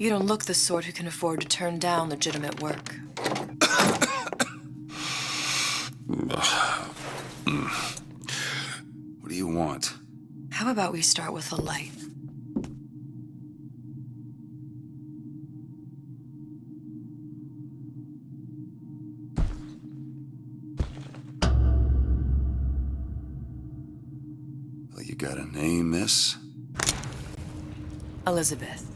You don't look the sort who can afford to turn down legitimate work. What do you want? How about we start with a light? Well, you got a name, miss? Elizabeth.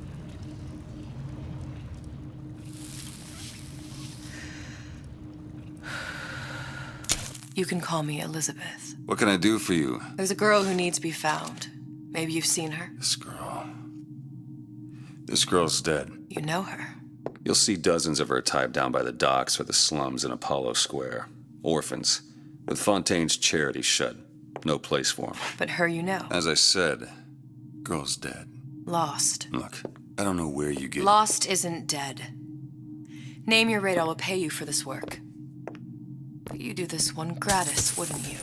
You can call me Elizabeth. What can I do for you? There's a girl who needs to be found. Maybe you've seen her. This girl. This girl's dead. You know her. You'll see dozens of her tied down by the docks or the slums in Apollo Square. Orphans. With Fontaine's charity shut. No place for them. But her you know. As I said, girl's dead. Lost. Look, I don't know where you get... Lost isn't dead. Name your rate, I will pay you for this work. But you'd do this one gratis, wouldn't you?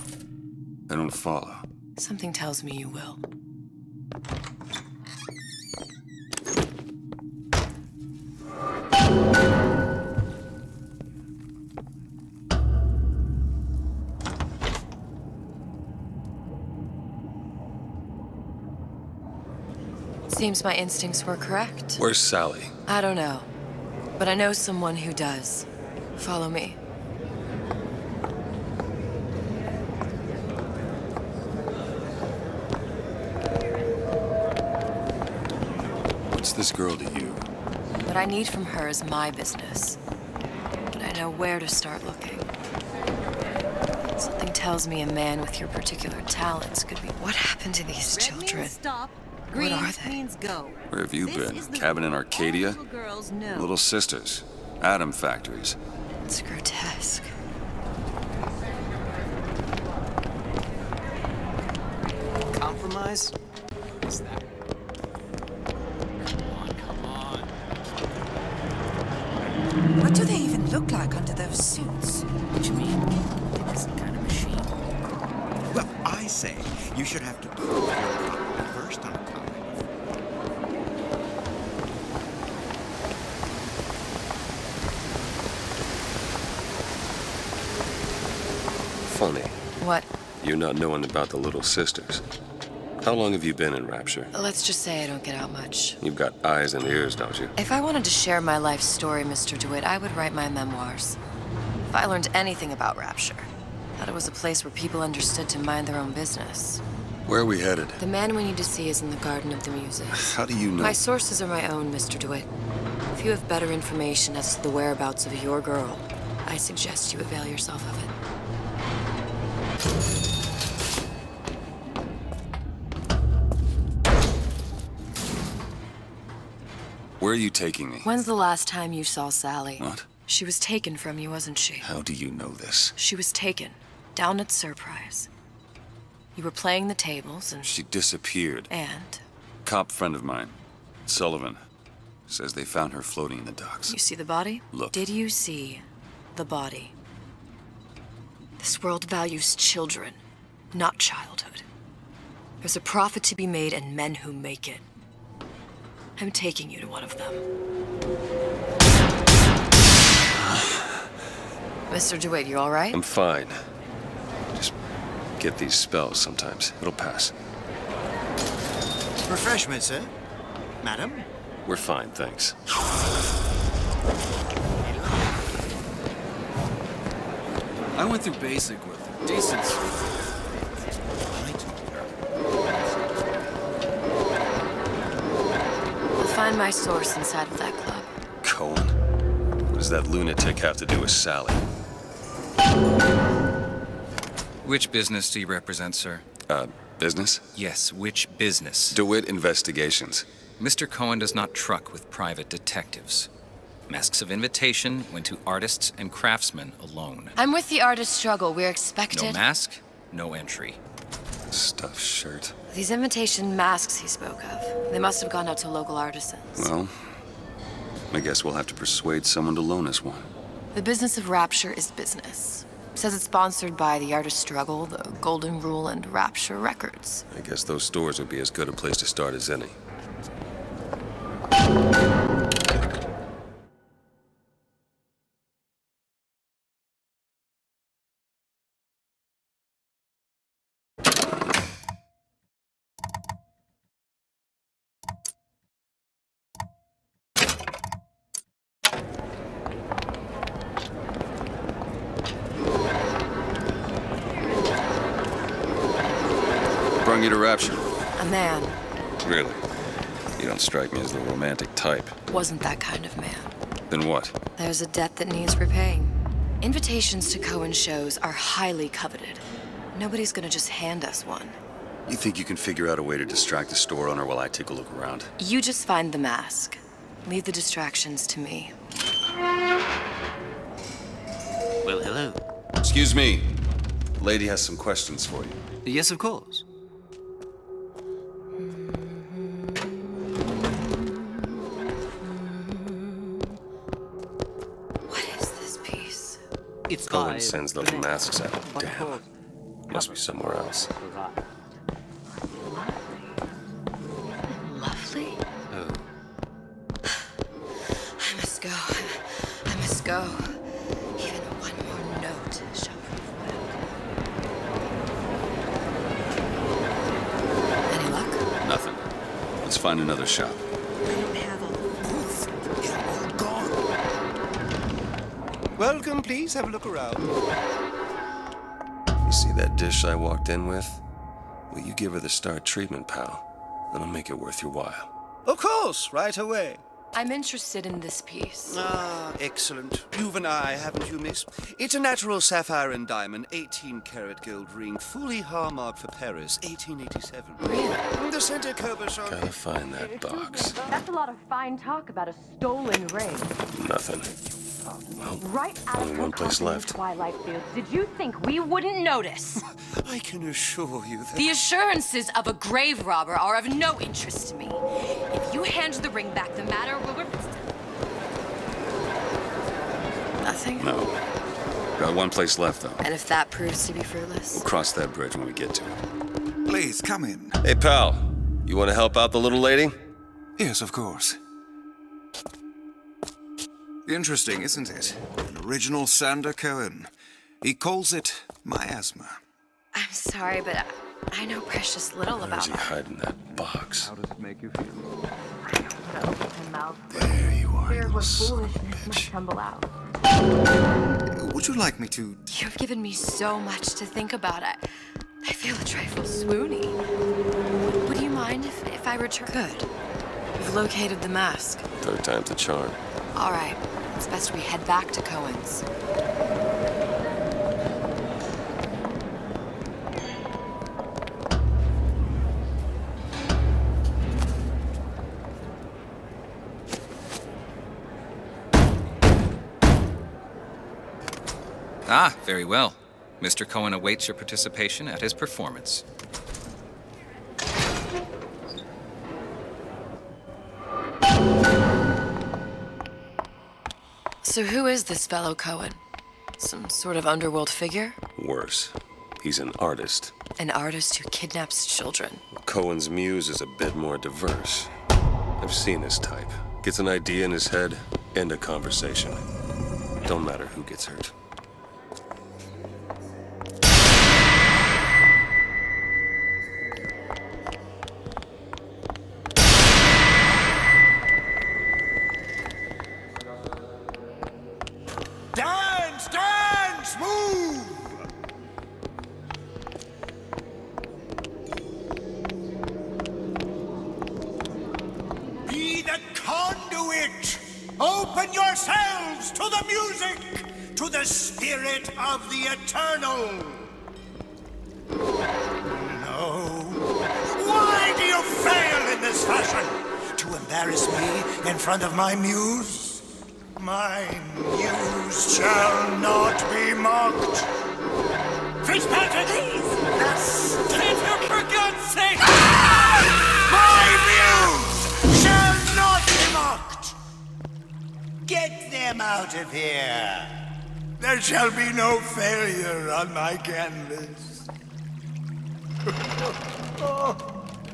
I don't follow. Something tells me you will. Seems my instincts were correct. Where's Sally? I don't know. But I know someone who does. Follow me. What's this girl to you? What I need from her is my business. But I know where to start looking. Something tells me a man with your particular talents could be... What happened to these children? Stop. What are Green they? means go. Where have you This been? is the Cabin in way Arcadia? all little girls know. Little sisters. Atom factories. It's grotesque. Compromise? What's that? Come on. What do they even look like under those suits? What you mean? Maybe some kind of machine. Well, I say you should have to prove your cockpit first on a comic. Funny. What? You not knowing about the Little Sisters. How long have you been in Rapture? Let's just say I don't get out much. You've got eyes and ears, don't you? If I wanted to share my life story, Mr. DeWitt, I would write my memoirs. If I learned anything about Rapture, thought it was a place where people understood to mind their own business. Where are we headed? The man we need to see is in the Garden of the Muses. How do you know? My sources are my own, Mr. DeWitt. If you have better information as to the whereabouts of your girl, I suggest you avail yourself of it. Where are you taking me? When's the last time you saw Sally? What? She was taken from you, wasn't she? How do you know this? She was taken, down at Surprise. You were playing the tables and... She disappeared. And? Cop friend of mine, Sullivan, says they found her floating in the docks. You see the body? Look. Did you see the body? This world values children, not childhood. There's a profit to be made and men who make it. I'm taking you to one of them. Mr. DeWitt, you all right? I'm fine. Just get these spells sometimes. It'll pass. Refreshments, eh? Madam? We're fine, thanks. I went through basic with her. Decent. I'll find my source inside of that club. Cohen? What does that lunatic have to do with Sally? Which business do you represent, sir? Business? Yes, which business? DeWitt Investigations. Mr. Cohen does not truck with private detectives. Masks of invitation went to artists and craftsmen alone. I'm with the artist struggle. We're expected. No mask, no entry. Stuffed shirt. These invitation masks he spoke of, they must have gone out to local artisans. Well, I guess we'll have to persuade someone to loan us one. The business of Rapture is business. Says it's sponsored by the Artist Struggle, the Golden Rule, and Rapture Records. I guess those stores would be as good a place to start as any. bring you to Rapture? A man. Really? You don't strike me as the romantic type. Wasn't that kind of man. Then what? There's a debt that needs repaying. Invitations to Cohen shows are highly coveted. Nobody's gonna just hand us one. You think you can figure out a way to distract the store owner while I take a look around? You just find the mask. Leave the distractions to me. Well, hello. Excuse me. The lady has some questions for you. Yes, of course. What is this piece? It's Cohen by sends those Vanessa. masks out. But of Damn. course, Must be somewhere else. Lovely? Oh, I must go. I must go. Even one more note shall prove well. Any luck? Nothing. Let's find another shop. I don't have all the They're all gone. Welcome, please. Have a look around. You see that dish I walked in with? Will you give her the star treatment, pal? That'll make it worth your while. Of course, right away. I'm interested in this piece. Ah, excellent. You've an eye, haven't you, miss? It's a natural sapphire and diamond, 18-karat gold ring, fully hallmarked for Paris, 1887. Really? The Sander Cohen. Gotta find that box. That's a lot of fine talk about a stolen ring. Nothing. Well, Right out only of one place left. Twilight Fields. Did you think we wouldn't notice? I can assure you that... The assurances of a grave robber are of no interest to me. If you hand the ring back, the matter will... Nothing? No. Got one place left, though. And if that proves to be fruitless? We'll cross that bridge when we get to it. Please, come in. Hey, pal. You want to help out the little lady? Yes, of course. Interesting, isn't it? An original Sander Cohen. He calls it miasma. I'm sorry, but I know precious little Where about is he that. hiding that box? How does it make you feel? Open mouth. There you are, Fear you what son of a foolishness must bitch. tumble out. Would you like me to... You've given me so much to think about. I feel a trifle swoony. Would you mind if I return? Good. We've located the mask. Third time's the charm. All right. It's best we head back to Cohen's. Ah, very well. Mr. Cohen awaits your participation at his performance. So who is this fellow Cohen? Some sort of underworld figure? Worse. He's an artist. An artist who kidnaps children. Cohen's muse is a bit more diverse. I've seen this type. Gets an idea in his head, end a conversation. Don't matter who gets hurt. Dance, dance, move! Be the conduit! Open yourselves to the music, to the spirit of the eternal! No. Why do you fail in this fashion? To embarrass me in front of my muse? My muse shall not be mocked. Fitzpatrick! Please! That's... For God's sake! My muse shall not be mocked! Get them out of here! There shall be no failure on my canvas. Oh,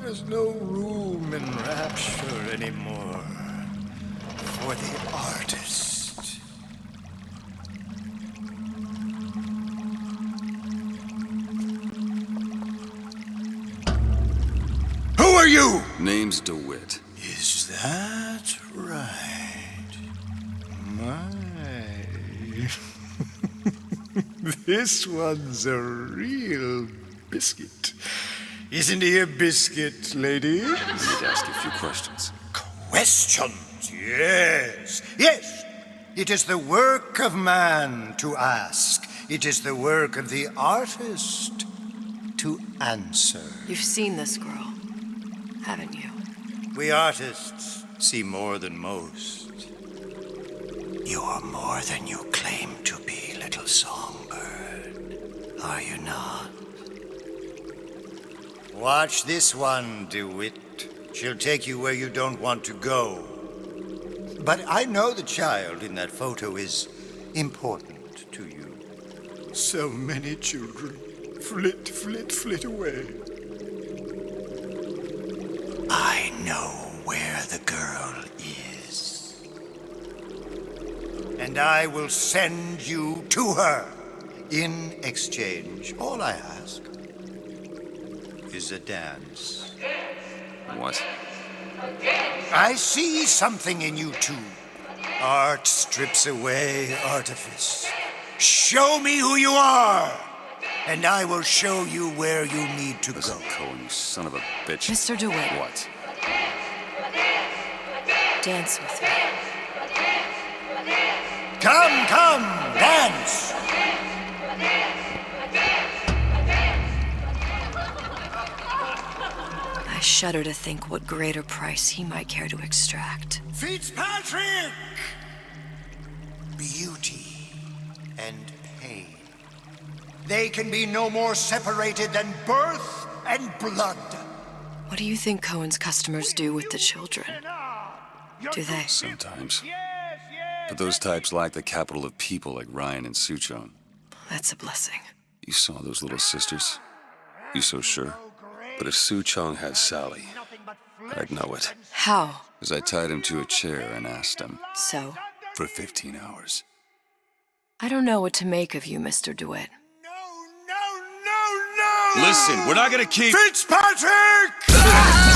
there's no room in Rapture anymore for the artist. Who are you? Name's DeWitt. Is that right? My. This one's a real biscuit. Isn't he a biscuit, lady? I need to ask you a few questions. Questions, yes. Yes, it is the work of man to ask. It is the work of the artist to answer. You've seen this girl, haven't you? We artists see more than most. You are more than you claim to be, little songbird. Are you not? Watch this one, DeWitt. She'll take you where you don't want to go. But I know the child in that photo is important to you. So many children flit, flit, flit away. I know where the girl is. And I will send you to her. In exchange, all I ask is a dance. What? I see something in you two. Art strips away artifice. Show me who you are, and I will show you where you need to Listen, go. Cohen, you son of a bitch. Mr. DeWitt. What? Dance with me. Come, come, dance! I shudder to think what greater price he might care to extract. Fitzpatrick! Beauty and pain. They can be no more separated than birth and blood. What do you think Cohen's customers do with the children? Do they? Sometimes. But those types lack the capital of people like Ryan and Suchong. That's a blessing. You saw those little sisters? You so sure? But if Suchong had Sally, I'd know it. How? As I tied him to a chair and asked him So? for 15 hours. I don't know what to make of you, Mr. DeWitt. No! Listen, we're not gonna keep... Fitzpatrick!